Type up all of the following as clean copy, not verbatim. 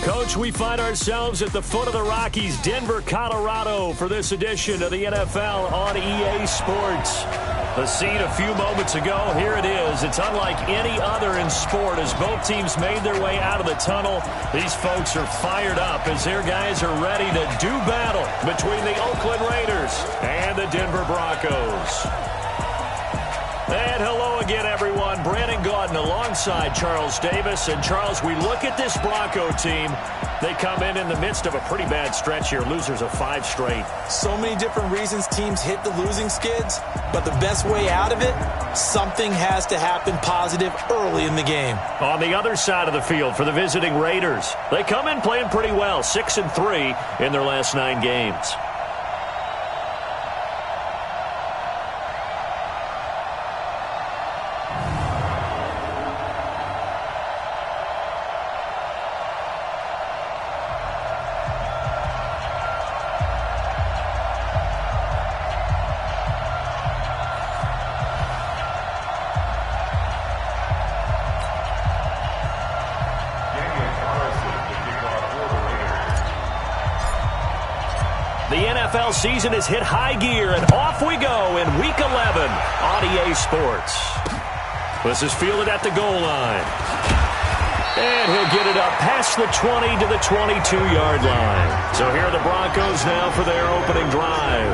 Coach, we find ourselves at the foot of the Rockies, Denver, Colorado, for this edition of the NFL on EA Sports. The scene a few moments ago, here it is. It's unlike any other in sport as both teams made their way out of the tunnel. These folks are fired up as their guys are ready to do battle between the Oakland Raiders and the Denver Broncos. And hello again, everyone. Brandon Gaudin alongside Charles Davis. And, Charles, we look at this Bronco team. They come in the midst of a pretty bad stretch here. Losers of 5 straight. So many different reasons teams hit the losing skids. But the best way out of it, something has to happen positive early in the game. On the other side of the field for the visiting Raiders, they come in playing pretty well, 6-3 in their last 9 games. The NFL season has hit high gear, and off we go in Week 11 on EA Sports. This is fielded at the goal line. And he'll get it up past the 20 to the 22-yard line. So here are the Broncos now for their opening drive.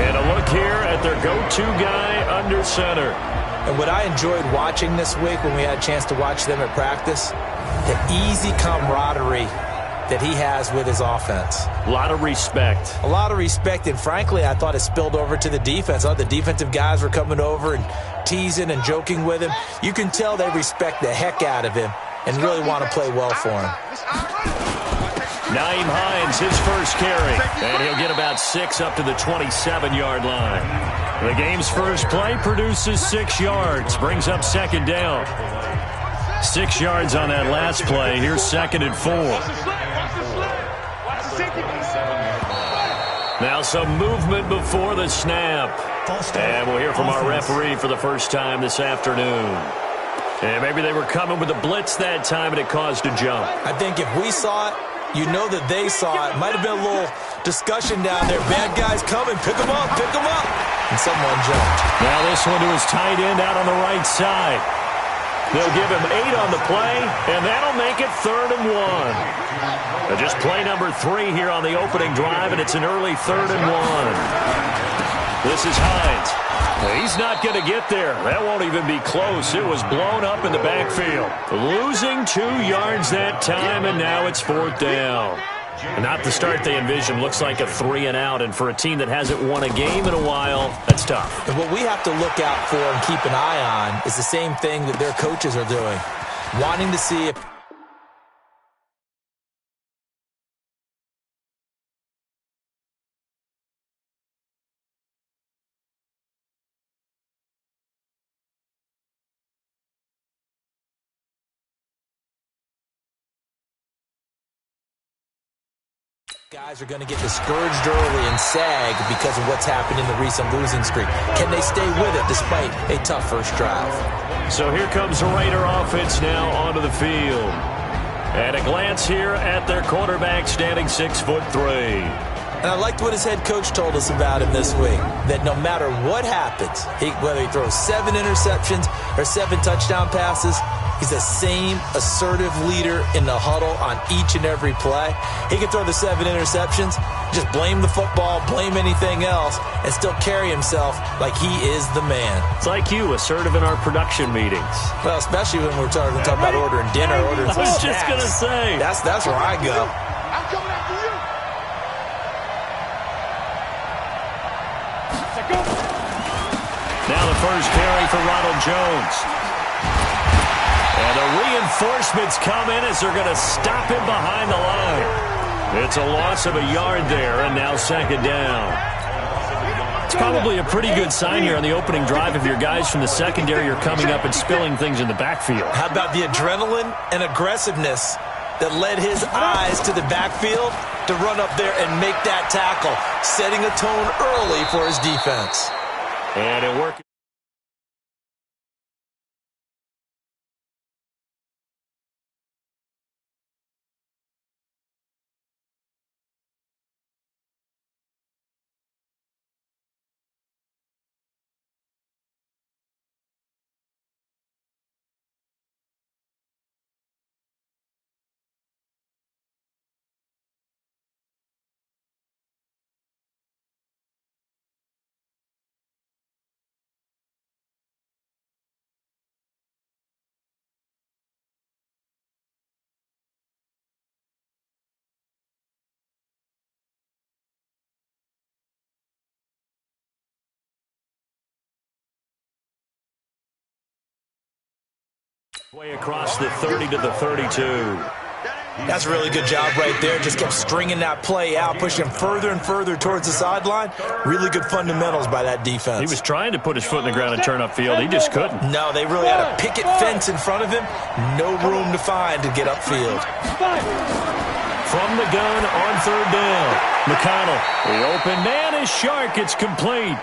And a look here at their go-to guy under center. And what I enjoyed watching this week when we had a chance to watch them at practice, the easy camaraderie that he has with his offense. A lot of respect. A lot of respect, and frankly, I thought it spilled over to the defense. The defensive guys were coming over and teasing and joking with him. You can tell they respect the heck out of him and really want to play well for him. Nyheim Hines, his first carry, and he'll get about 6 up to the 27-yard line. The game's first play produces 6 yards, brings up second down. 6 yards on that last play. Here's 2nd and 4. Now some movement before the snap. And we'll hear from our referee for the first time this afternoon. And maybe they were coming with a blitz that time and it caused a jump. I think if we saw it, you know that they saw it. Might have been a little discussion down there. Bad guys coming. Pick them up. Pick them up. And someone jumped. Now this one to his tight end out on the right side. They'll give him 8 on the play, and that'll make it 3rd and 1. Just play number 3 here on the opening drive, and it's an early 3rd and 1. This is Hines. He's not going to get there. That won't even be close. It was blown up in the backfield. Losing 2 yards that time, and now it's 4th down. Not the start they envisioned. Looks like a 3 and out, and for a team that hasn't won a game in a while, that's tough. And what we have to look out for and keep an eye on is the same thing that their coaches are doing. Wanting to see if guys are going to get discouraged early and sag because of what's happened in the recent losing streak. Can they stay with it despite a tough first drive? So here comes the Raider offense now onto the field. And a glance here at their quarterback standing 6'3". And I liked what his head coach told us about him this week, that no matter what happens, whether he throws 7 interceptions or 7 touchdown passes, he's the same assertive leader in the huddle on each and every play. He can throw the 7 interceptions, just blame the football, blame anything else, and still carry himself like he is the man. It's like you, assertive in our production meetings. Well, especially when we're talking about ordering dinner, ordering I was just going to say. That's where I go. I'm coming after you. Now the first carry for Ronald Jones. And the reinforcements come in as they're going to stop him behind the line. It's a loss of a yard there, and now 2nd down. It's probably a pretty good sign here on the opening drive if your guys from the secondary are coming up and spilling things in the backfield. How about the adrenaline and aggressiveness that led his eyes to the backfield to run up there and make that tackle, setting a tone early for his defense. And it worked. Way across the 30 to the 32. That's a really good job right there. Just kept stringing that play out, pushing him further and further towards the sideline. Really good fundamentals by that defense. He was trying to put his foot in the ground and turn upfield. He just couldn't. No, they really had a picket fence in front of him. No room to find to get upfield. From the gun on third down. McConnell, the open man is Shark. It's complete.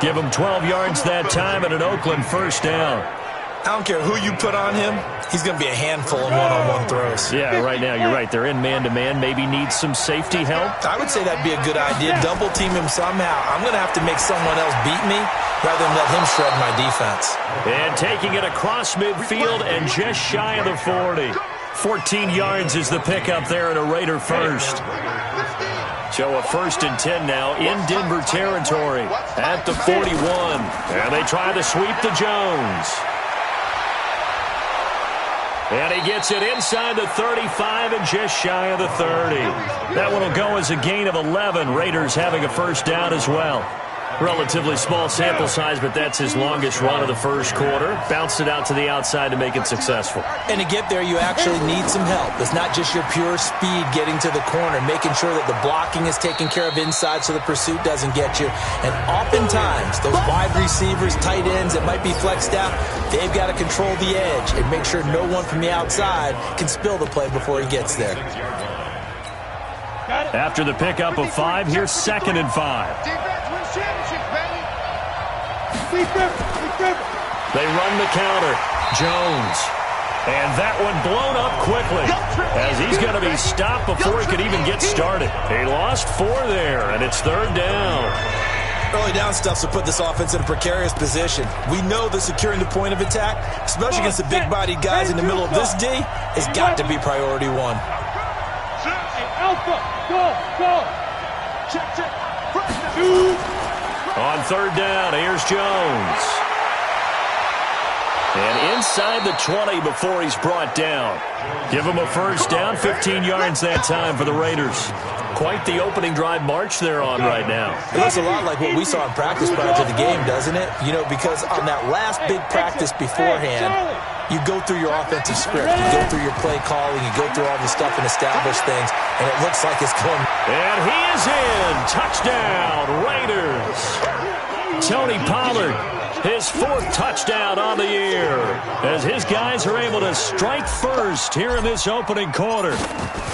Give him 12 yards that time and an Oakland first down. I don't care who you put on him. He's going to be a handful of one-on-one throws. Yeah, right now you're right. They're in man-to-man. Maybe needs some safety help. I would say that'd be a good idea. Double team him somehow. I'm going to have to make someone else beat me rather than let him shred my defense. And taking it across midfield and just shy of the 40. 14 yards is the pickup there and a Raider first. So a 1st and 10 now in Denver territory at the 41. And they try to sweep to Jones. And he gets it inside the 35 and just shy of the 30. That one will go as a gain of 11. Raiders having a first down as well. Relatively small sample size, but that's his longest run of the first quarter. Bounced it out to the outside to make it successful. And to get there, you actually need some help. It's not just your pure speed getting to the corner, making sure that the blocking is taken care of inside so the pursuit doesn't get you. And oftentimes, those wide receivers, tight ends that might be flexed out, they've got to control the edge and make sure no one from the outside can spill the play before he gets there. After the pickup of 5, here's 2nd and 5. They run the counter. Jones. And that one blown up quickly as he's going to be stopped before he could even get started. He lost 4 there, and it's 3rd down. Early down stuff to put this offense in a precarious position. We know that securing the point of attack, especially against the big-bodied guys in the middle of this D, has got to be priority 1. Alpha, go. Check. On 3rd down, here's Jones. And inside the 20 before he's brought down. Give him a first down, 15 yards that time for the Raiders. Quite the opening drive march they're on right now. It looks a lot like what we saw in practice prior to the game, doesn't it? You know, because on that last big practice beforehand, you go through your offensive script, you go through your play calling, you go through all the stuff and establish things, and it looks like it's going. And he is in. Touchdown, Raiders. Tony Pollard, his 4th touchdown on the year, as his guys are able to strike first here in this opening quarter.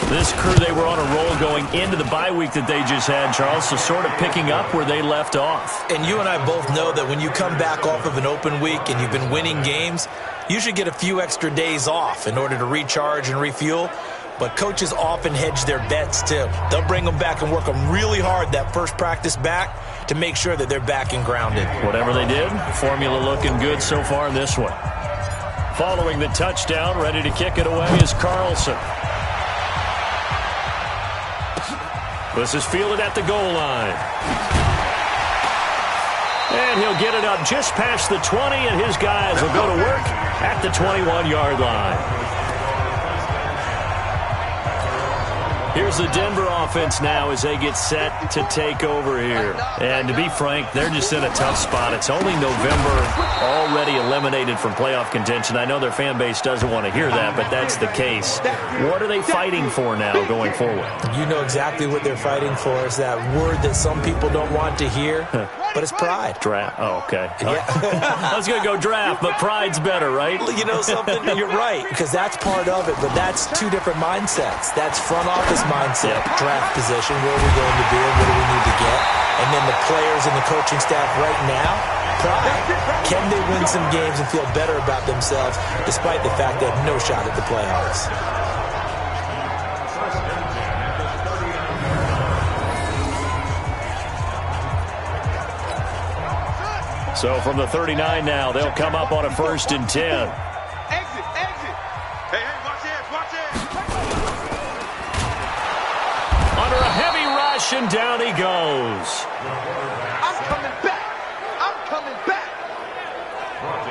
This crew, they were on a roll going into the bye week that they just had, Charles, so sort of picking up where they left off. And you and I both know that when you come back off of an open week and you've been winning games, you should get a few extra days off in order to recharge and refuel. But coaches often hedge their bets, too. They'll bring them back and work them really hard that first practice back to make sure that they're back and grounded. Whatever they did, formula looking good so far in this one. Following the touchdown, ready to kick it away is Carlson. This is fielded at the goal line. And he'll get it up just past the 20, and his guys will go to work at the 21-yard line. Here's the Denver offense now as they get set to take over here. And to be frank, they're just in a tough spot. It's only November, already eliminated from playoff contention. I know their fan base doesn't want to hear that, but that's the case. What are they fighting for now going forward? You know exactly what they're fighting for. Is that word that some people don't want to hear, but it's pride. Draft. Oh, okay. Yeah. I was going to go draft, but pride's better, right? You know something? You're right, because that's part of it, but that's 2 different mindsets. That's front office mindset, draft position, where are we going to be and what do we need to get? And then the players and the coaching staff right now, pride. Can they win some games and feel better about themselves despite the fact they have no shot at the playoffs? So from the 39 now, they'll come up on a 1st and 10. Exit. Hey, watch it. Under a heavy rush, and down he goes. I'm coming back.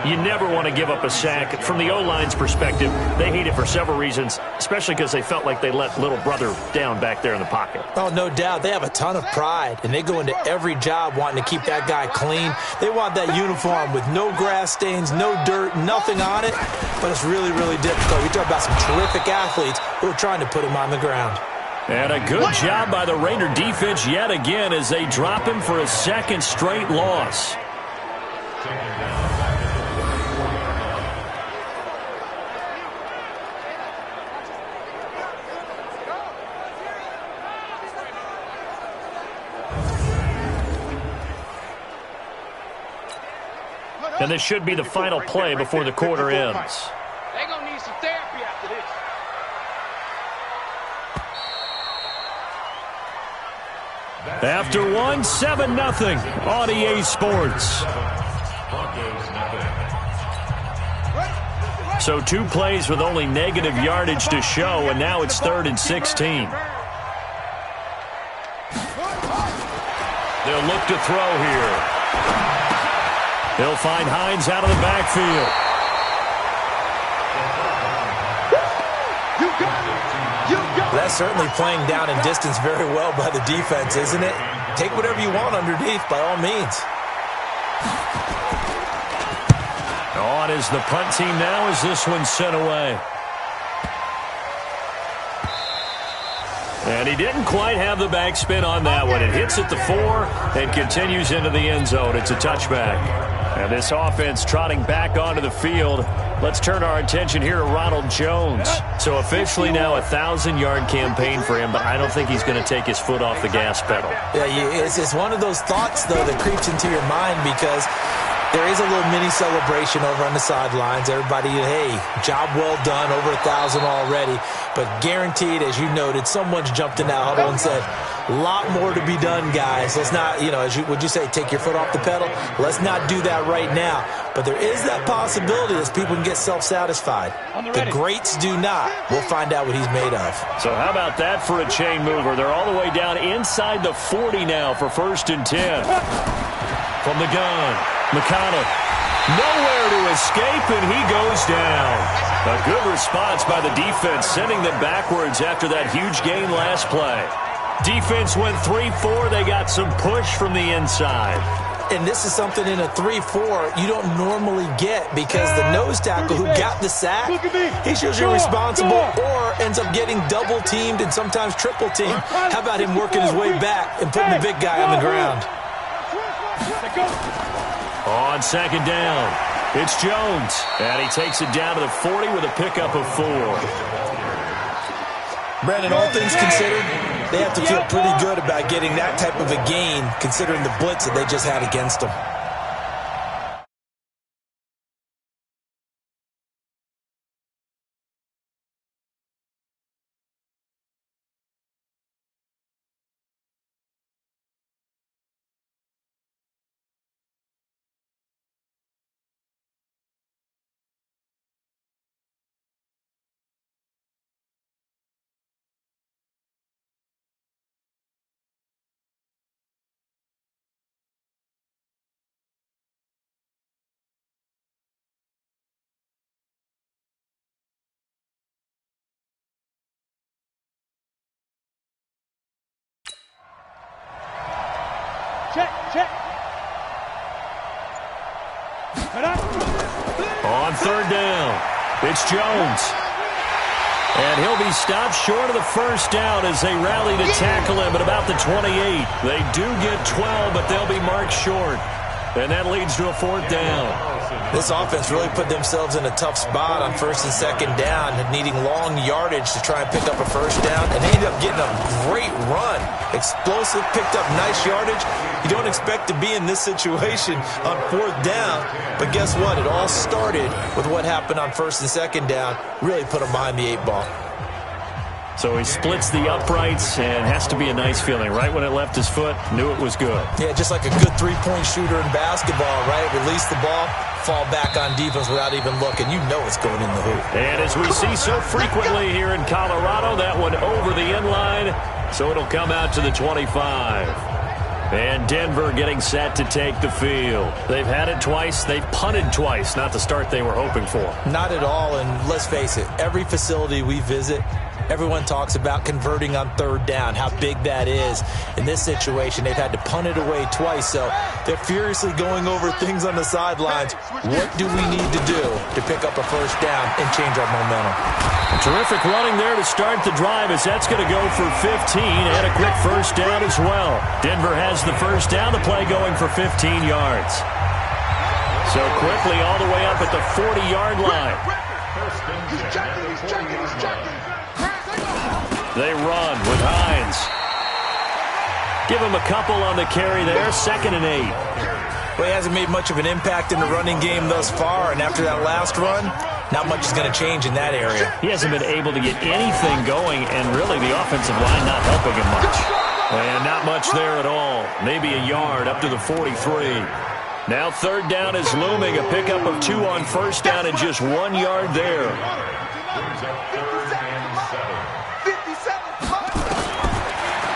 You never want to give up a sack. From the O-line's perspective, they hate it for several reasons, especially because they felt like they let little brother down back there in the pocket. Oh, no doubt. They have a ton of pride, and they go into every job wanting to keep that guy clean. They want that uniform with no grass stains, no dirt, nothing on it, but it's really, really difficult. We talk about some terrific athletes who are trying to put him on the ground. And a good job by the Raider defense yet again as they drop him for a second straight loss. And this should be the final play before the quarter ends. They're going to need some therapy after this. After one, 7-0 on EA Sports. So 2 plays with only negative yardage to show, and now it's 3rd and 16. They'll look to throw here. He'll find Hines out of the backfield. That's certainly playing down in distance very well by the defense, isn't it? Take whatever you want underneath, by all means. On is the punt team now as this one's sent away. And he didn't quite have the backspin on that one. It hits at the 4 and continues into the end zone. It's a touchback. And this offense trotting back onto the field. Let's turn our attention here to Ronald Jones. So officially now a 1,000-yard campaign for him, but I don't think he's going to take his foot off the gas pedal. Yeah, it's one of those thoughts, though, that creeps into your mind because there is a little mini celebration over on the sidelines. Everybody, hey, job well done, over 1,000 already. But guaranteed, as you noted, someone's jumped in that huddle and said, a lot more to be done, guys. Let's not, would you say, take your foot off the pedal? Let's not do that right now. But there is that possibility that people can get self-satisfied. The greats do not. We'll find out what he's made of. So how about that for a chain mover? They're all the way down inside the 40 now for 1st and 10. From the gun, McConnell. Nowhere to escape, and he goes down. A good response by the defense, sending them backwards after that huge gain last play. Defense went 3-4. They got some push from the inside. And this is something in a 3-4 you don't normally get because the nose tackle who got the sack, he's usually responsible or ends up getting double-teamed and sometimes triple-teamed. How about him working his way back and putting the big guy on the ground? On 2nd down, it's Jones. And he takes it down to the 40 with a pickup of 4. Brandon, all things considered, they have to feel pretty good about getting that type of a gain considering the blitz that they just had against them. Check. On 3rd down, it's Jones. And he'll be stopped short of the 1st down as they rally to tackle him at about the 28. They do get 12, but they'll be marked short. And that leads to a 4th down. This offense really put themselves in a tough spot on 1st and 2nd down, needing long yardage to try and pick up a 1st down, and they ended up getting a great run. Explosive, picked up nice yardage. You don't expect to be in this situation on 4th down, but guess what? It all started with what happened on 1st and 2nd down. Really put them behind the 8 ball. So he splits the uprights, and has to be a nice feeling. Right when it left his foot, knew it was good. Yeah, just like a good three-point shooter in basketball, right? Release the ball, fall back on defense without even looking. You know it's going in the hoop. And as we see so frequently here in Colorado, that one over the end line, so it'll come out to the 25. And Denver getting set to take the field. They've had it twice. They've punted twice. Not the start they were hoping for. Not at all, and let's face it, every facility we visit, everyone talks about converting on third down, how big that is. In this situation, they've had to punt it away twice, so they're furiously going over things on the sidelines. What do we need to do to pick up a first down and change our momentum? A terrific running there to start the drive as that's going to go for 15 and a quick first down as well. Denver has the first down, the play going for 15 yards. So quickly all the way up at the 40-yard line. He's checking. They run with Hines. Give him a couple on the carry there, 2nd and 8. Well, he hasn't made much of an impact in the running game thus far, and after that last run, not much is going to change in that area. He hasn't been able to get anything going, and really the offensive line not helping him much. And not much there at all. Maybe a yard up to the 43. Now third down is looming. A pickup of 2 on first down and just 1 yard there.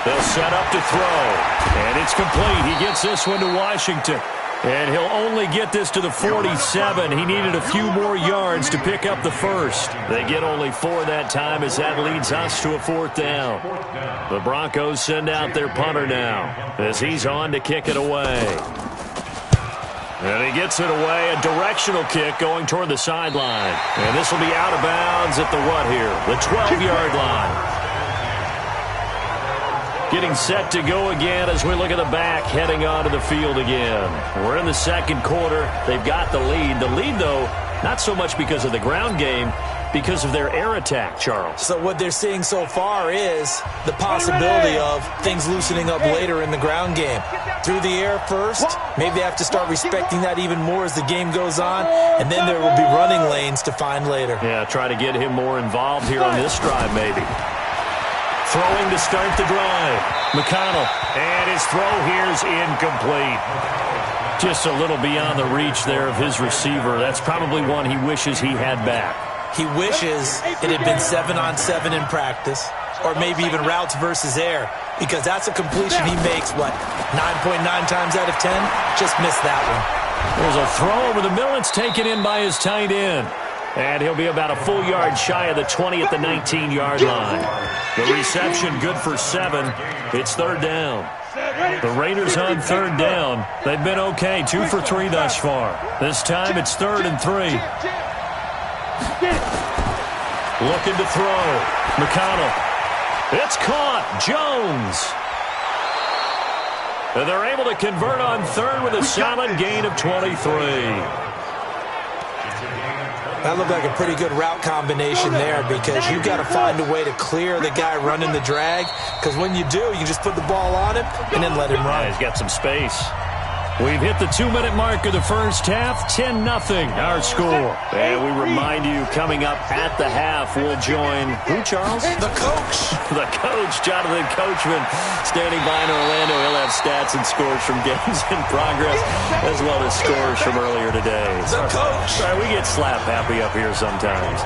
They'll set up to throw, and it's complete. He gets this one to Washington, and he'll only get this to the 47. He needed a few more yards to pick up the first. They get only 4 that time as that leads us to a 4th down. The Broncos send out their punter now as he's on to kick it away. And he gets it away, a directional kick going toward the sideline. And this will be out of bounds at the what here? The 12-yard line. Getting set to go again as we look at the back, heading onto the field again. We're in the second quarter. They've got the lead. The lead, though, not so much because of the ground game, because of their air attack, Charles. So what they're seeing so far is the possibility of things loosening up later in the ground game. Through the air first, maybe they have to start respecting that even more as the game goes on, and then there will be running lanes to find later. Yeah, try to get him more involved here on this drive, maybe. Throwing to start the drive. McConnell, and his throw here's incomplete. Just a little beyond the reach there of his receiver. That's probably one he wishes he had back. He wishes it had been 7-on-7 in practice, or maybe even routes versus air, because that's a completion he makes, 9.9 times out of 10? Just missed that one. There's a throw over the middle. It's taken in by his tight end. And he'll be about a full yard shy of the 20 at the 19-yard line. The reception good for 7. It's third down. The Raiders on third down. They've been okay, 2 for 3 thus far. This time it's 3rd and 3. Looking to throw. McConnell. It's caught. Jones. And they're able to convert on third with a solid gain of 23. That looked like a pretty good route combination there, because you've got to find a way to clear the guy running the drag, because when you do, you just put the ball on him and then let him run. Yeah, he's got some space. We've hit the 2-minute mark of the first half, 10-0 our score. And we remind you, coming up at the half, we'll join, who, Charles? The coach. The coach, Jonathan Coachman, standing by in Orlando. He'll have stats and scores from games in progress, as well as scores from earlier today. The coach. Sorry, we get slap happy up here sometimes.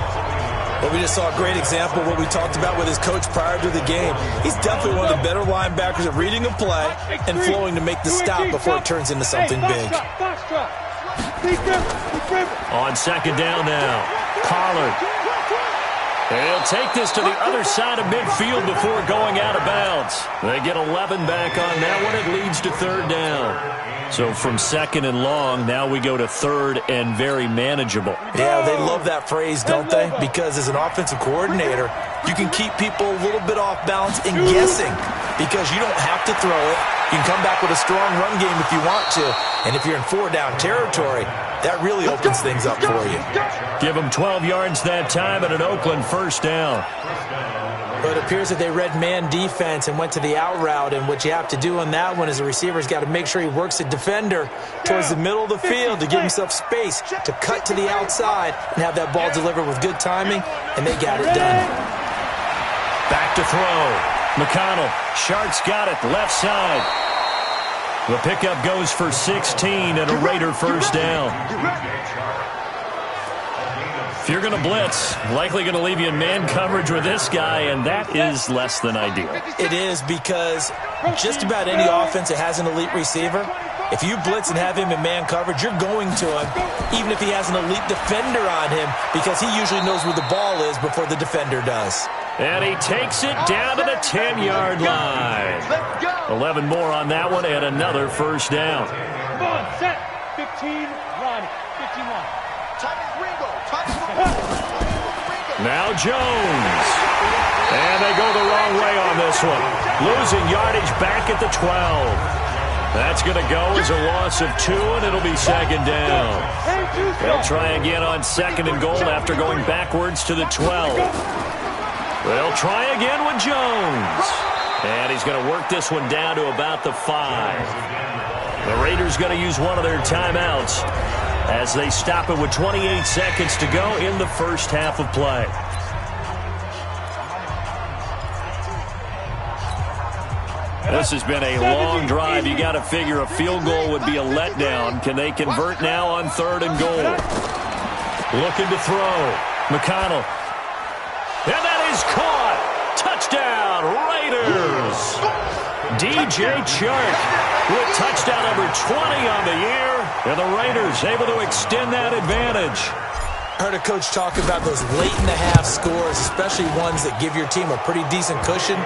Well, we just saw a great example of what we talked about with his coach prior to the game. He's definitely one of the better linebackers at reading a play and flowing to make the stop before it turns into something big. On second down now, Pollard. And he'll take this to the other side of midfield before going out of bounds. They get 11 back on that one. It leads to third down. So from 2nd and long, now we go to 3rd and very manageable. Yeah, they love that phrase, don't they? Because as an offensive coordinator, you can keep people a little bit off balance and guessing, because you don't have to throw it. You can come back with a strong run game if you want to. And if you're in 4-down territory, that really opens things up for you. Give them 12 yards that time and an Oakland first down. But it appears that they read man defense and went to the out route, and what you have to do on that one is the receiver's got to make sure he works the defender towards the middle of the field to give himself space to cut to the outside and have that ball delivered with good timing, and they got it done. Back to throw. McConnell. Sharks got it, left side. The pickup goes for 16 and a Raider first down. If you're going to blitz, likely going to leave you in man coverage with this guy, and that is less than ideal. It is, because just about any offense that has an elite receiver, if you blitz and have him in man coverage, you're going to him, even if he has an elite defender on him, because he usually knows where the ball is before the defender does. And he takes it down to the 10-yard line. 11 more on that one, and another first down. Come on, set. 15, run. 51. Now Jones. And they go the wrong way on this one. Losing yardage back at the 12. That's going to go as a loss of 2, and it'll be second down. They'll try again on second and goal after going backwards to the 12. They'll try again with Jones. And he's going to work this one down to about the 5. The Raiders going to use one of their timeouts as they stop it with 28 seconds to go in the first half of play. This has been a long drive. You got to figure a field goal would be a letdown. Can they convert now on third and goal? Looking to throw. McConnell. And that is caught. Touchdown, Raiders. DJ Chark with touchdown number 20 on the year. And the Raiders able to extend that advantage. I heard a coach talk about those late-in-the-half scores, especially ones that give your team a pretty decent cushion.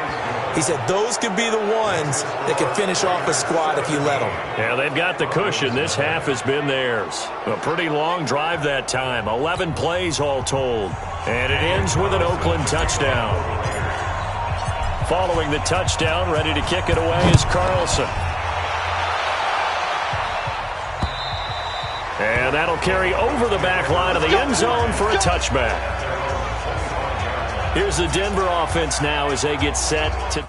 He said those could be the ones that could finish off a squad if you let them. Yeah, they've got the cushion. This half has been theirs. A pretty long drive that time. 11 plays all told. And it ends with an Oakland touchdown. Following the touchdown, ready to kick it away is Carlson. And that'll carry over the back line of the end zone for a touchback. Here's the Denver offense now as they get set to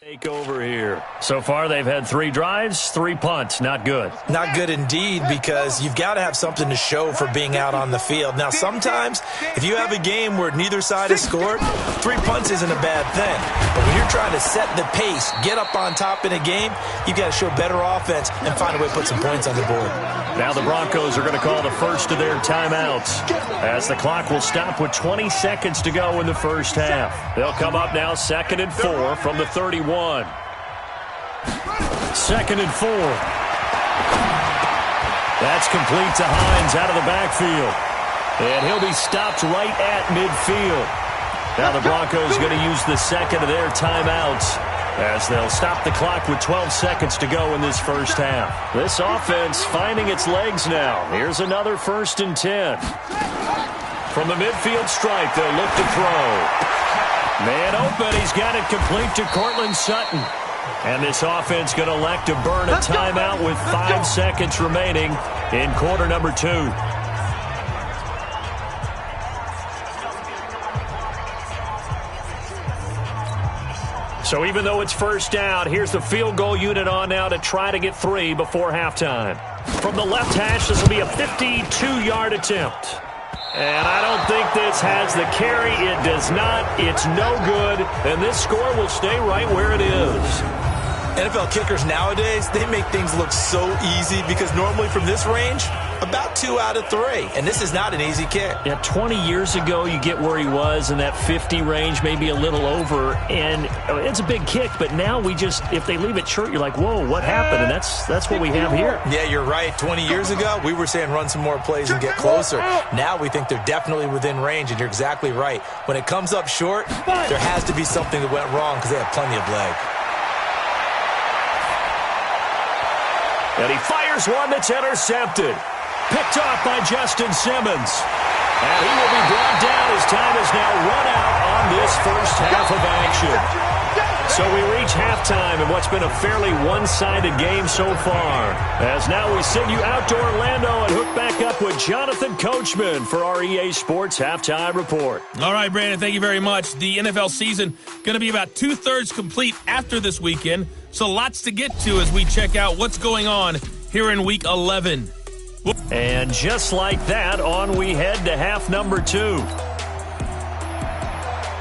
Take over here. So far, they've had 3 drives, 3 punts. Not good. Not good indeed, because you've got to have something to show for being out on the field. Now, sometimes, if you have a game where neither side has scored, 3 punts isn't a bad thing. But when you're trying to set the pace, get up on top in a game, you've got to show better offense and find a way to put some points on the board. Now the Broncos are going to call the first of their timeouts, as the clock will stop with 20 seconds to go in the first half. They'll come up now 2nd and 4 from the 31. 2nd and 4. That's complete to Hines out of the backfield. And he'll be stopped right at midfield. Now the Broncos going to use the second of their timeouts, as they'll stop the clock with 12 seconds to go in this first half. This offense finding its legs now. Here's another 1st and 10. From the midfield stripe, they'll look to throw. Man open, he's got it complete to Cortland Sutton. And this offense going to elect to burn a timeout with 5 seconds remaining in quarter number 2. So even though it's first down, here's the field goal unit on now to try to get 3 before halftime. From the left hash, this will be a 52-yard attempt. And I don't think this has the carry. It does not. It's no good. And this score will stay right where it is. NFL kickers nowadays, they make things look so easy, because normally from this range, about 2 out of 3. And this is not an easy kick. Yeah, 20 years ago, you get where he was in that 50 range, maybe a little over, and it's a big kick. But now we just, if they leave it short, you're like, whoa, what happened? And that's what we have here. Yeah, you're right. 20 years ago, we were saying run some more plays and get closer. Now we think they're definitely within range, and you're exactly right. When it comes up short, there has to be something that went wrong, because they have plenty of leg. And he fires one that's intercepted. Picked off by Justin Simmons. And he will be brought down as time is now run out on this first half of action. So we reach halftime in what's been a fairly one-sided game so far. As now we send you out to Orlando and hook back up with Jonathan Coachman for our EA Sports Halftime Report. All right, Brandon, thank you very much. The NFL season going to be about 2/3 complete after this weekend. So lots to get to as we check out what's going on here in Week 11. And just like that, on we head to half number 2.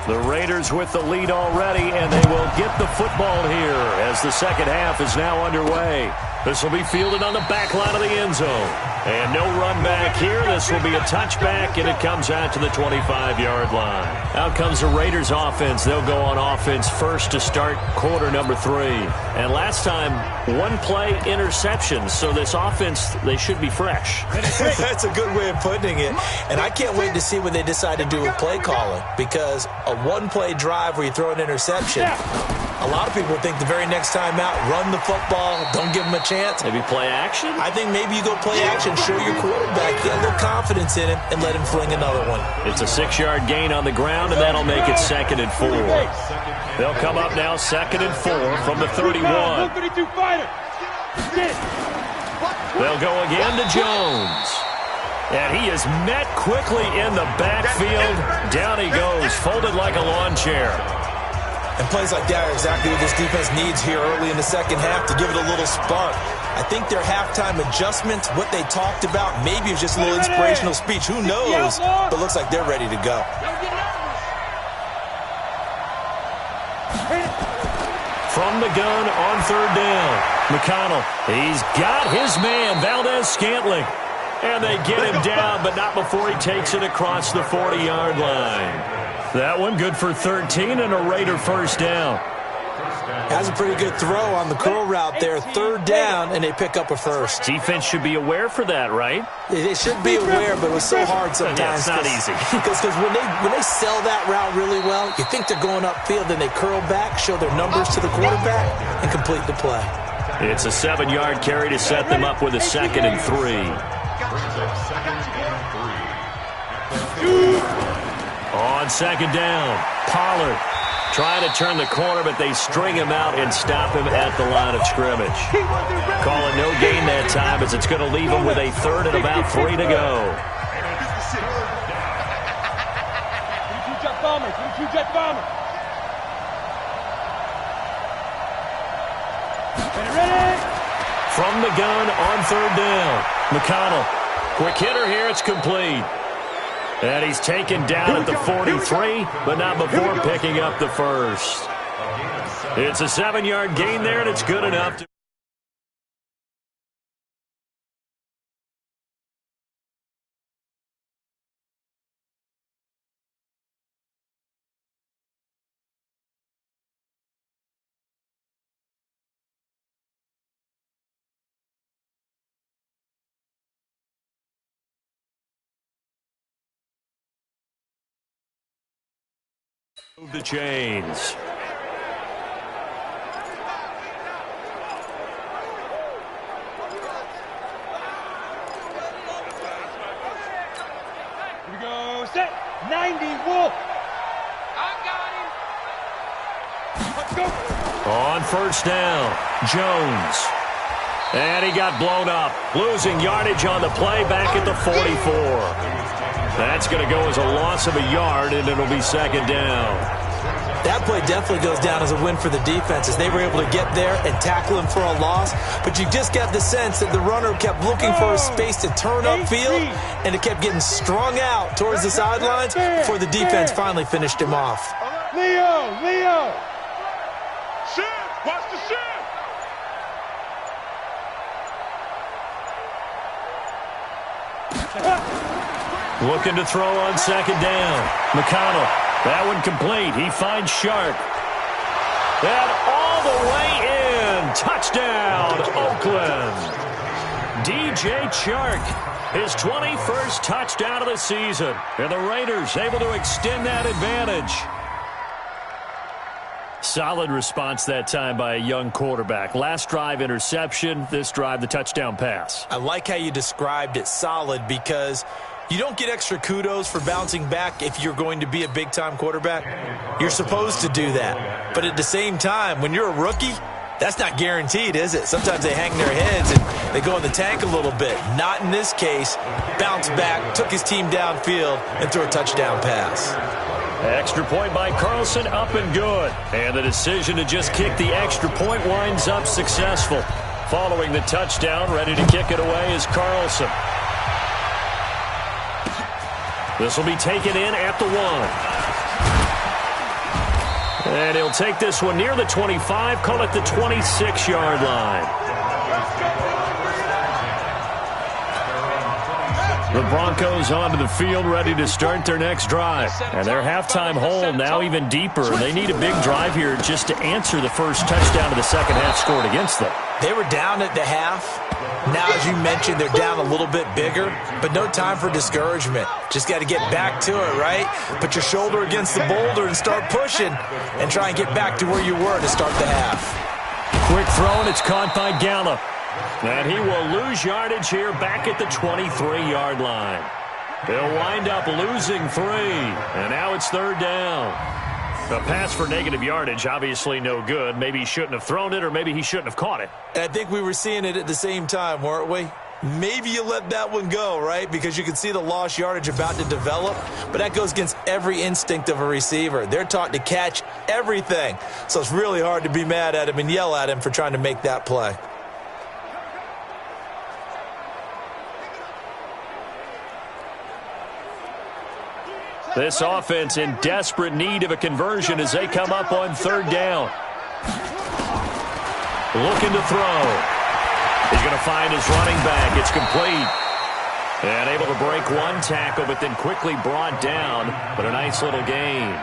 The Raiders with the lead already, and they will get the football here as the second half is now underway. This will be fielded on the back line of the end zone. And no run back here. This will be a touchback, and it comes out to the 25-yard line. Out comes the Raiders offense. They'll go on offense first to start quarter number 3. And last time, 1 play interception. So this offense, they should be fresh. That's a good way of putting it. And I can't wait to see what they decide to do with play calling, because a 1-play drive where you throw an interception, a lot of people think the very next time out, run the football, don't give them a chance. Maybe play action? I think maybe you go play action, show your quarterback, get a little confidence in him, and let him fling another one. It's a 6-yard gain on the ground, and that'll make it 2nd and 4. They'll come up now 2nd and 4 from the 31. They'll go again to Jones. And he is met quickly in the backfield. Down he goes, folded like a lawn chair. And plays like that are exactly what this defense needs here early in the second half to give it a little spark. I think their halftime adjustments, what they talked about, maybe it's just a little inspirational speech. Who knows? But looks like they're ready to go. From the gun on 3rd down, McConnell, he's got his man, Valdez-Scantling. And they get him down, but not before he takes it across the 40-yard line. That one good for 13 and a Raider first down. Has a pretty good throw on the curl route there. 3rd down, and they pick up a first. Defense should be aware for that, right? They should be aware, but it was so hard sometimes. Yeah, it's not easy. Because when they sell that route really well, you think they're going upfield, then they curl back, show their numbers to the quarterback, and complete the play. It's a 7-yard carry to set them up with a 2nd and 3. On 2nd down, Pollard trying to turn the corner, but they string him out and stop him at the line of scrimmage. Calling no gain that time, as it's going to leave him with a 3rd and about 3 to go. From the gun on third down. McConnell. Quick hitter here. It's complete. And he's taken down at the 43, but not before picking up the first. It's a 7-yard gain there, and it's good enough to... Move the chains. Here we go. Set. 90. Wolf. I got him. Let's go. On first down, Jones. And he got blown up. Losing yardage on the play back at the 44. That's going to go as a loss of a yard, and it'll be second down. That play definitely goes down as a win for the defense as they were able to get there and tackle him for a loss. But you just got the sense that the runner kept looking for a space to turn upfield, and it kept getting strung out towards the sidelines before the defense finally finished him off. Leo. Shin. Watch the shin. Looking to throw on second down. McConnell, that one complete. He finds Shark. And all the way in. Touchdown, Oakland. DJ Chark, his 21st touchdown of the season. And the Raiders able to extend that advantage. Solid response that time by a young quarterback. Last drive, interception. This drive, the touchdown pass. I like how you described it, solid, because you don't get extra kudos for bouncing back if you're going to be a big-time quarterback. You're supposed to do that. But at the same time, when you're a rookie, that's not guaranteed, is it? Sometimes they hang their heads and they go in the tank a little bit. Not in this case. Bounced back, took his team downfield, and threw a touchdown pass. Extra point by Carlson, up and good. And the decision to just kick the extra point winds up successful. Following the touchdown, ready to kick it away is Carlson. This will be taken in at the 1. And he'll take this one near the 25, call it the 26-yard line. The Broncos onto the field, ready to start their next drive. And their halftime hole now even deeper. They need a big drive here just to answer the first touchdown of the second half scored against them. They were down at the half. Now, as you mentioned, they're down a little bit bigger, but no time for discouragement. Just got to get back to it, right? Put your shoulder against the boulder and start pushing and try and get back to where you were to start the half. Quick throw, and it's caught by Gallup. And he will lose yardage here back at the 23-yard line. They'll wind up losing 3, and now it's third down. A pass for negative yardage, obviously no good. Maybe he shouldn't have thrown it, or maybe he shouldn't have caught it. And I think we were seeing it at the same time, weren't we? Maybe you let that one go, right? Because you can see the lost yardage about to develop. But that goes against every instinct of a receiver. They're taught to catch everything. So it's really hard to be mad at him and yell at him for trying to make that play. This offense in desperate need of a conversion as they come up on third down. Looking to throw. He's going to find his running back. It's complete. And able to break one tackle, but then quickly brought down. But a nice little gain.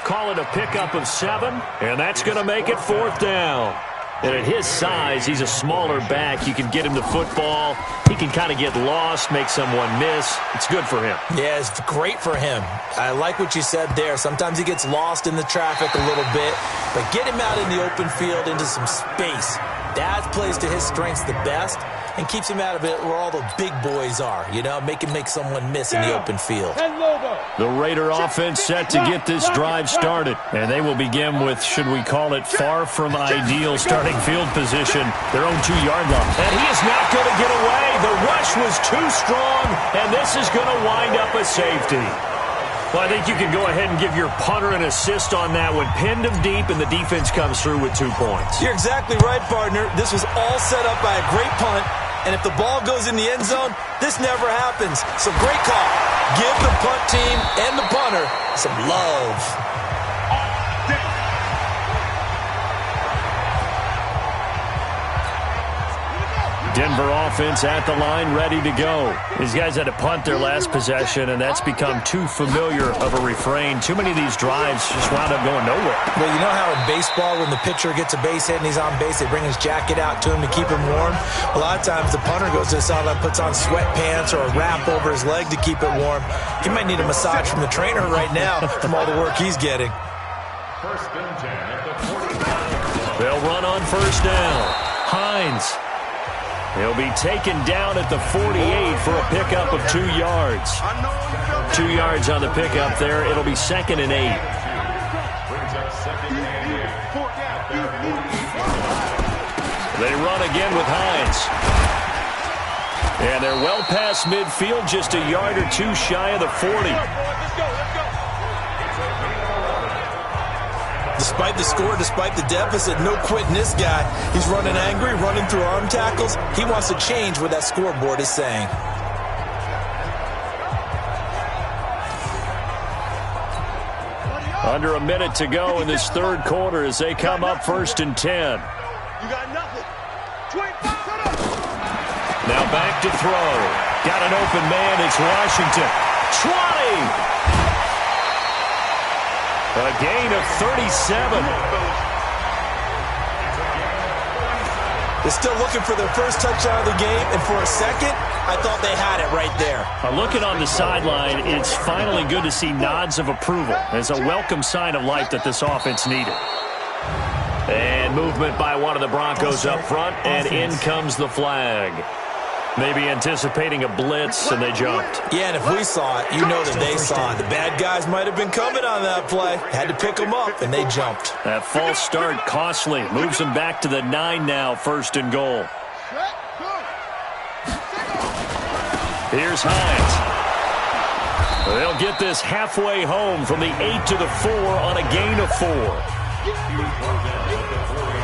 Call it a pickup of 7, and that's going to make it fourth down. And at his size, he's a smaller back. You can get him the football. He can kind of get lost, make someone miss. It's good for him. Yeah, it's great for him. I like what you said there. Sometimes he gets lost in the traffic a little bit, but get him out in the open field into some space. That plays to his strengths the best and keeps him out of it where all the big boys are, you know, make someone miss in the open field. The Raider offense set to get this drive started, and they will begin with, should we call it, far from ideal starting field position, their own 2-yard line. And he is not going to get away. The rush was too strong, and this is going to wind up a safety. Well, I think you can go ahead and give your punter an assist on that one. Pinned him deep, and the defense comes through with 2 points. You're exactly right, partner. This was all set up by a great punt, and if the ball goes in the end zone, this never happens. So great call. Give the punt team and the punter some love. Denver offense at the line, ready to go. These guys had to punt their last possession, and that's become too familiar of a refrain. Too many of these drives just wound up going nowhere. Well, you know how in baseball, when the pitcher gets a base hit and he's on base, they bring his jacket out to him to keep him warm? A lot of times the punter goes to the sideline, puts on sweatpants or a wrap over his leg to keep it warm. He might need a massage from the trainer right now from all the work he's getting. They'll run on first down. Hines. He'll be taken down at the 48 for a pickup of 2 yards. 2 yards on the pickup there. It'll be 2nd and 8. They run again with Hines. And they're well past midfield, just a yard or 2 shy of the 40. Despite the score, despite the deficit, no quitting this guy. He's running angry, running through arm tackles. He wants to change what that scoreboard is saying. Under a minute to go in this third quarter as they come up 1st and 10. You got nothing. 25. Now back to throw. Got an open man. It's Washington. 20. A gain of 37. They're still looking for their first touchdown of the game, and for a second, I thought they had it right there. Looking on the sideline, it's finally good to see nods of approval. It's a welcome sign of life that this offense needed. And movement by one of the Broncos up front, and in comes the flag. Maybe anticipating a blitz, and they jumped. Yeah, and if we saw it, you know that they saw it. The bad guys might have been coming on that play. Had to pick them up, and they jumped. That false start costly. Moves them back to the 9 now, 1st and goal. Here's Hines. They'll get this halfway home from the 8 to the 4 on a gain of 4.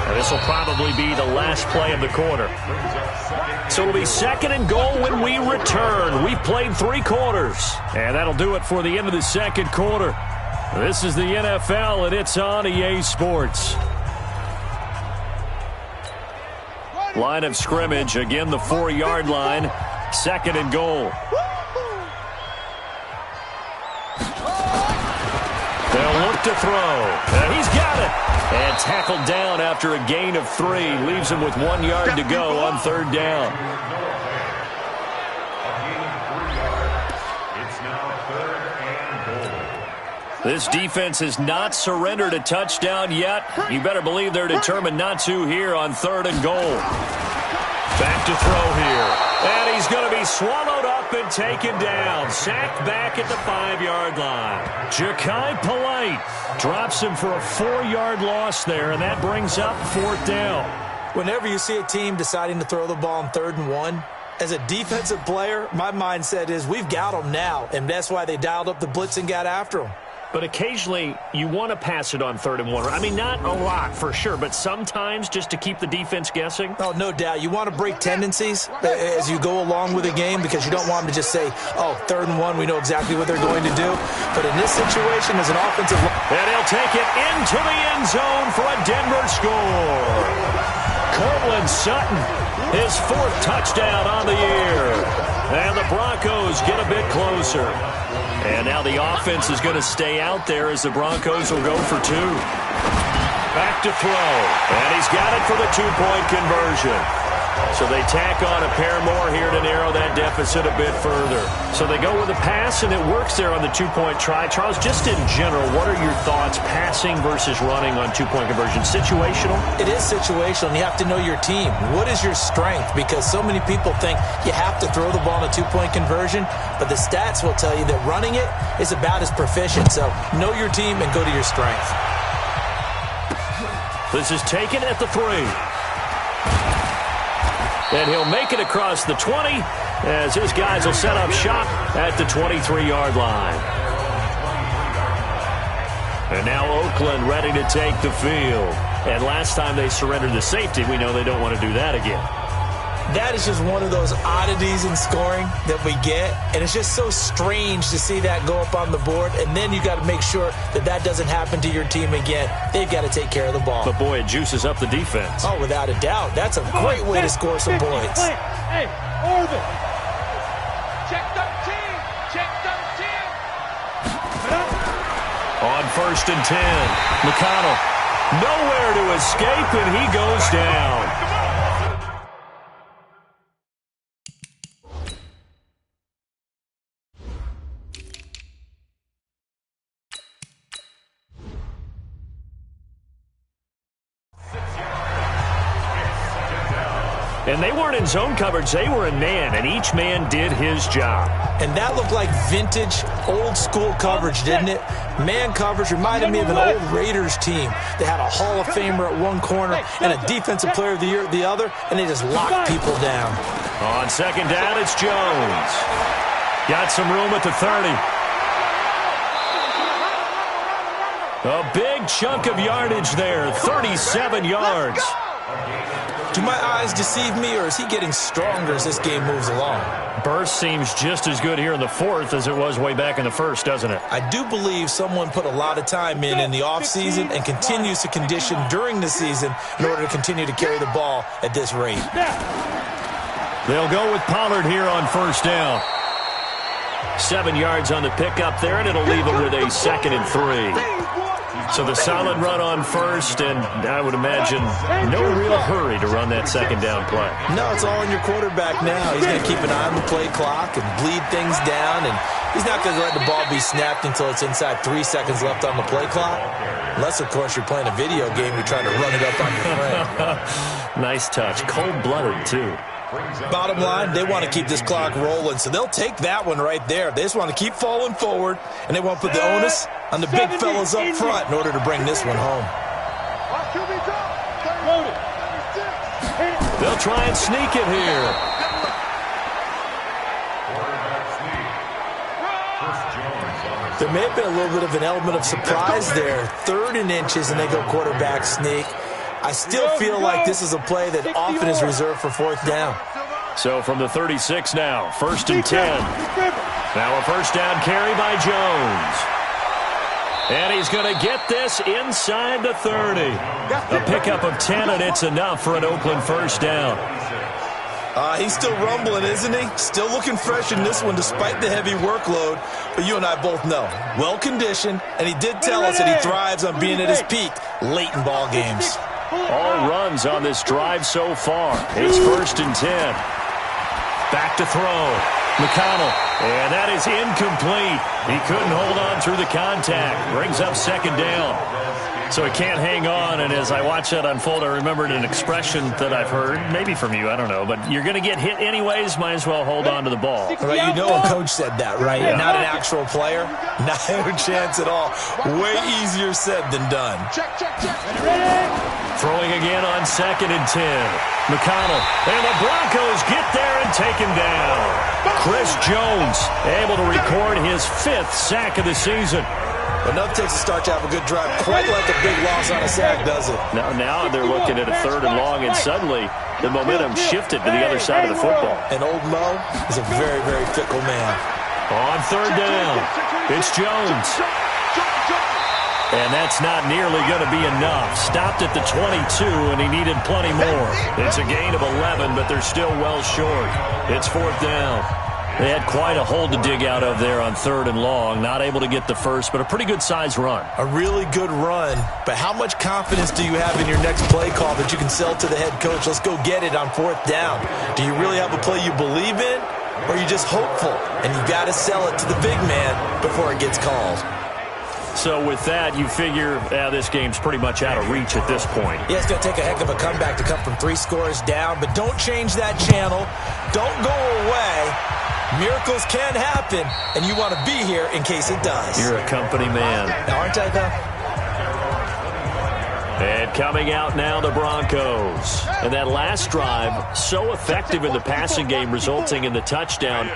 And this will probably be the last play of the quarter. So it'll be 2nd and goal when we return. We've played 3 quarters. And that'll do it for the end of the second quarter. This is the NFL, and it's on EA Sports. Line of scrimmage, again the 4-yard line. 2nd and goal. They'll look to throw. And he's got it. And tackled down after a gain of 3. Leaves him with 1 yard to go on 3rd down. This defense has not surrendered a touchdown yet. You better believe they're determined not to here on 3rd and goal. Back to throw here. And he's going to be swallowed up and taken down. Sacked back at the 5-yard line. Ja'Kai Polite drops him for a 4-yard loss there, and that brings up 4th down. Whenever you see a team deciding to throw the ball on 3rd and 1, as a defensive player, my mindset is we've got them now, and that's why they dialed up the blitz and got after them. But occasionally, you want to pass it on 3rd and 1. I mean, not a lot for sure, but sometimes just to keep the defense guessing. Oh, no doubt. You want to break tendencies as you go along with a game because you don't want them to just say, oh, 3rd and 1, we know exactly what they're going to do. But in this situation, as an offensive... And he'll take it into the end zone for a Denver score. Courtland Sutton, his 4th touchdown on the year. And the Broncos get a bit closer. And now the offense is going to stay out there as the Broncos will go for 2. Back to throw. And he's got it for the 2-point conversion. So they tack on a pair more here to narrow that deficit a bit further. So they go with a pass, and it works there on the 2-point try. Charles, just in general, what are your thoughts passing versus running on 2-point conversion? Situational? It is situational, and you have to know your team. What is your strength? Because so many people think you have to throw the ball on a 2-point conversion, but the stats will tell you that running it is about as proficient. So know your team and go to your strength. This is taken at the 3. And he'll make it across the 20 as his guys will set up shop at the 23-yard line. And now Oakland ready to take the field. And last time they surrendered the safety, we know they don't want to do that again. That is just one of those oddities in scoring that we get, and it's just so strange to see that go up on the board, and then you got to make sure that that doesn't happen to your team again. They've got to take care of the ball. But, boy, it juices up the defense. Oh, without a doubt. That's a great way to score some points. Hey, Orville. Check 13. Check 13. On 1st and 10, McConnell nowhere to escape, and he goes down. And they weren't in zone coverage. They were in man, and each man did his job. And that looked like vintage, old-school coverage, didn't it? Man coverage reminded me of an old Raiders team. They had a Hall of Famer at one corner and a Defensive Player of the Year at the other, and they just locked people down. On 2nd down, it's Jones. Got some room at the 30. A big chunk of yardage there, 37 yards. Do my eyes deceive me, or is he getting stronger as this game moves along? Burst seems just as good here in the 4th as it was way back in the 1st, doesn't it? I do believe someone put a lot of time in the offseason and continues to condition during the season in order to continue to carry the ball at this rate. They'll go with Pollard here on 1st down. 7 yards on the pickup there, and it'll leave them with a 2nd and 3. So the solid run on 1st, and I would imagine no real hurry to run that 2nd down play. No, it's all on your quarterback now. He's going to keep an eye on the play clock and bleed things down, and he's not going to let the ball be snapped until it's inside 3 seconds left on the play clock. Unless, of course, you're playing a video game, you're trying to run it up on your friend. Nice touch. Cold-blooded, too. Bottom line, they want to keep this clock rolling, so they'll take that one right there. They just want to keep falling forward, and they want to put the onus on the big fellas up front in order to bring this one home. They'll try and sneak it here. There may have been a little bit of an element of surprise there. 3rd and inches, and they go quarterback sneak. I still feel like this is a play that often is reserved for 4th down. So from the 36 now, 1st and 10. Now a 1st down carry by Jones. And he's going to get this inside the 30. A pickup of 10, and it's enough for an Oakland 1st down. He's still rumbling, isn't he? Still looking fresh in this one despite the heavy workload. But you and I both know, well-conditioned, and he did tell us that he thrives on being at his peak late in ball games. All runs on this drive so far. It's 1st and 10. Back to throw. McConnell. And that is incomplete. He couldn't hold on through the contact. Brings up 2nd down. So he can't hang on, and as I watch that unfold, I remembered an expression that I've heard, maybe from you, I don't know, but you're going to get hit anyways, might as well hold on to the ball. Right, you know a coach said that, right? Yeah. Not an actual player. Not a chance at all. Way easier said than done. Check. Throwing again on 2nd and 10. McConnell, and the Broncos get there and take him down. Chris Jones able to record his 5th sack of the season. Enough takes a start to have a good drive. Quite like a big loss on a sack, does it? Now they're looking at a 3rd and long, and suddenly the momentum shifted to the other side of the football. And old Mo is a very, very fickle man. On 3rd down, it's Jones. And that's not nearly going to be enough. Stopped at the 22, and he needed plenty more. It's a gain of 11, but they're still well short. It's 4th down. They had quite a hole to dig out of there on 3rd and long. Not able to get the first, but a pretty good-sized run. A really good run. But how much confidence do you have in your next play call that you can sell to the head coach? Let's go get it on 4th down. Do you really have a play you believe in, or are you just hopeful? And you got to sell it to the big man before it gets called. So with that, you figure this game's pretty much out of reach at this point. Yeah, it's going to take a heck of a comeback to come from 3 scores down, but don't change that channel. Don't go away. Miracles can happen, and you want to be here in case it does. You're a company man. Aren't I, though? And coming out now, the Broncos. And that last drive, so effective in the passing game, resulting in the touchdown.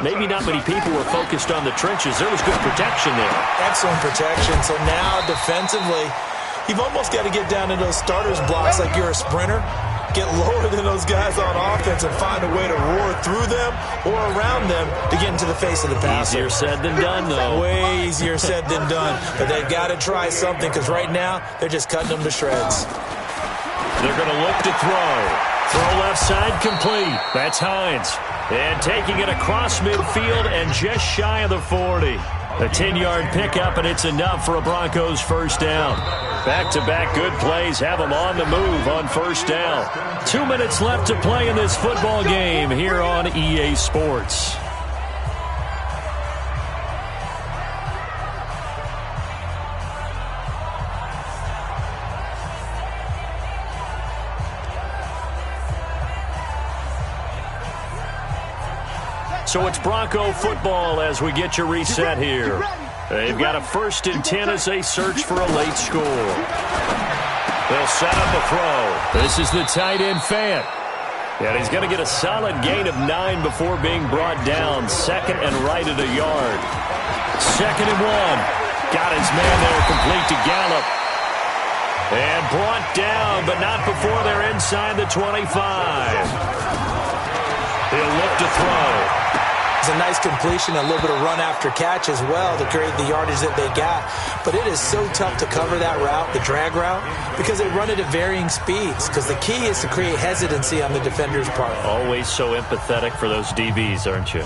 Maybe not many people were focused on the trenches. There was good protection there. Excellent protection. So now, defensively, you've almost got to get down to those starters blocks like you're a sprinter. Get lower than those guys on offense and find a way to roar through them or around them to get into the face of the passer. Easier said than done, though. Way easier said than done. But they've got to try something because right now they're just cutting them to shreds. They're going to look to throw. Throw left side complete. That's Hines. And taking it across midfield and just shy of the 40. A 10-yard pickup, and it's enough for a Broncos first down. Back-to-back good plays have them on the move on first down. 2 minutes left to play in this football game here on EA Sports. So it's Bronco football as we get your reset here. They've got a 1st and 10 as they search for a late score. They'll set up a throw. This is the tight end Fant. And he's going to get a solid gain of 9 before being brought down. 2nd and right at a yard. 2nd and 1. Got his man there complete to Gallup. And brought down, but not before they're inside the 25. He'll look to throw. It's a nice completion, a little bit of run after catch as well to create the yardage that they got. But it is so tough to cover that route, the drag route, because they run it at varying speeds. Because the key is to create hesitancy on the defender's part. Always so empathetic for those DBs, aren't you?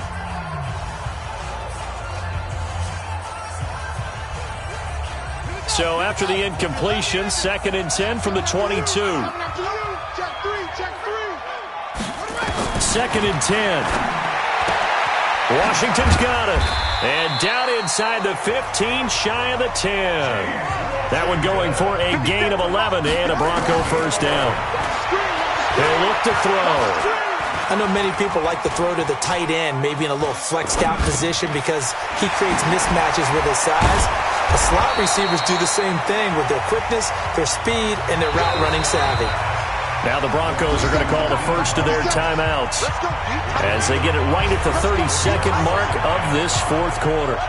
So after the incompletion, 2nd and 10 from the 22. 2nd and 10. Washington's got it. And down inside the 15, shy of the 10. That one going for a gain of 11 and a Bronco first down. They'll look to throw. I know many people like to throw to the tight end, maybe in a little flexed out position because he creates mismatches with his size. The slot receivers do the same thing with their quickness, their speed, and their route running savvy. Now the Broncos are going to call the first of their timeouts as they get it right at the 32nd mark of this 4th quarter.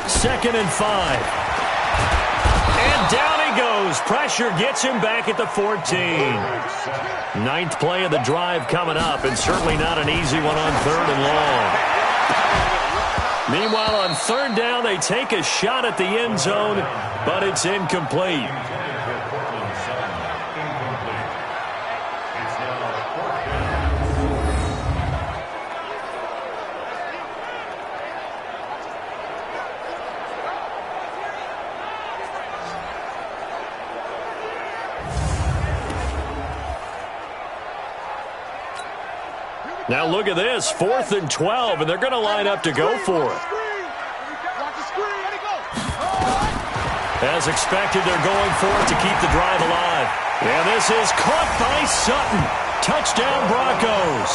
Second and 5. And down he goes. Pressure gets him back at the 14. 9th play of the drive coming up, and certainly not an easy one on 3rd and long. Meanwhile, on 3rd down, they take a shot at the end zone, but it's incomplete. Now look at this, 4th and 12, and they're going to line up to go for it. As expected, they're going for it to keep the drive alive. And this is caught by Sutton. Touchdown, Broncos.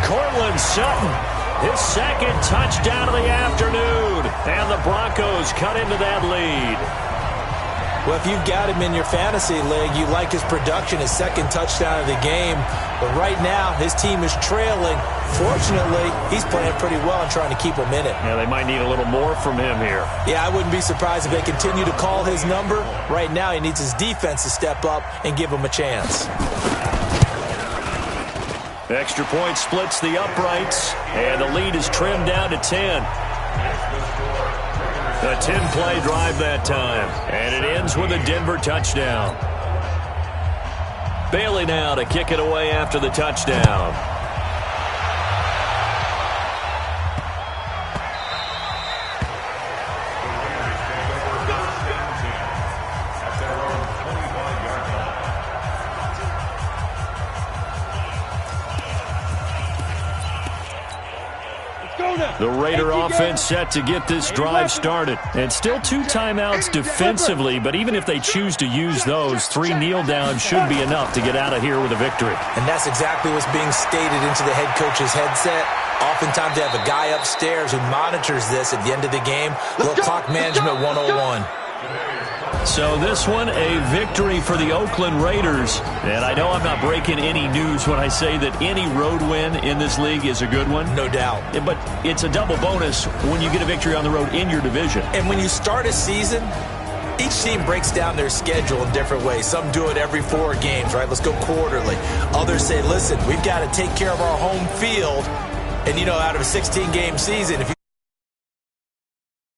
Cortland Sutton, his 2nd touchdown of the afternoon. And the Broncos cut into that lead. Well, if you've got him in your fantasy league, you like his production, his 2nd touchdown of the game. But right now, his team is trailing. Fortunately, he's playing pretty well and trying to keep him in it. Yeah, they might need a little more from him here. Yeah, I wouldn't be surprised if they continue to call his number. Right now, he needs his defense to step up and give him a chance. Extra point splits the uprights, and the lead is trimmed down to 10. A 10-play drive that time, and it ends with a Denver touchdown. Bailey now to kick it away after the touchdown. The Raider offense set to get this drive started. And still 2 timeouts defensively, but even if they choose to use those, 3 kneel downs should be enough to get out of here with a victory. And that's exactly what's being stated into the head coach's headset. Oftentimes they have a guy upstairs who monitors this at the end of the game. Little clock management 101. So this one, a victory for the Oakland Raiders. And I know I'm not breaking any news when I say that any road win in this league is a good one. No doubt. But it's a double bonus when you get a victory on the road in your division. And when you start a season, each team breaks down their schedule in different ways. Some do it every 4 games, right? Let's go quarterly. Others say, listen, we've got to take care of our home field. And, out of a 16-game season, if you